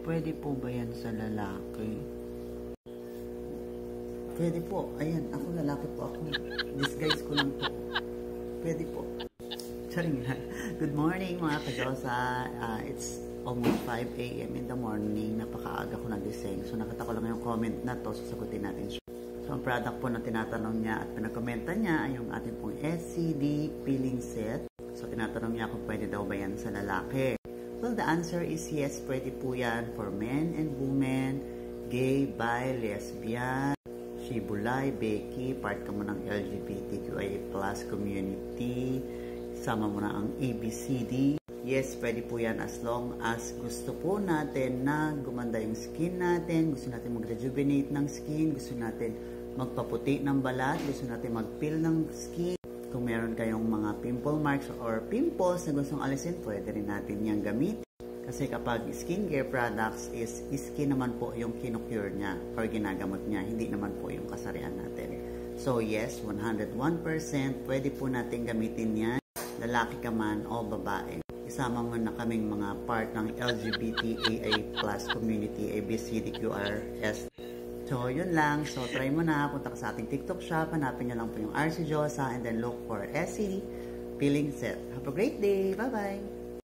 Pwede po ba yan sa lalaki? Pwede po. Ayan, ako lalaki po ako. Disguise ko lang po. Pwede po. Charing lang. Good morning mga kajosa. It's almost 5 a.m. in the morning. Napakaaga ko nagising. So nakita ko lang yung comment na to. Sasagutin natin siya. So ang product po na tinatanong niya at pinagkomenta niya ay yung ating pong SCD peeling set. So tinatanong niya kung pwede daw ba yan sa lalaki. Well, the answer is yes. Pwede po yan for men and women, gay, bi, lesbian, shibulay, Becky, part ka mo ng LGBTQIA+ community, sama mo na ang ABCD. Yes, pwede po yan as long as gusto po natin na gumanda yung skin natin, gusto natin mag-rejuvenate ng skin, gusto natin magpaputi ng balat, gusto natin mag-peel ng skin. Kung meron kayong mga pimple marks or pimples na gustong alisin, pwede rin natin yung gamitin. Kasi kapag skincare products is skin naman po yung kinocure niya or ginagamot niya, hindi naman po yung kasarian natin. So yes, 101% pwede po natin gamitin yan, lalaki ka man o babae. Isama mo na kaming mga part ng LGBTQIA+ community, ABCDQRS. So, yun lang. So, try mo na. Punta ka sa ating TikTok shop. Hanapin nyo lang po yung RC Josa and then look for SCD Peeling Set. Have a great day. Bye-bye!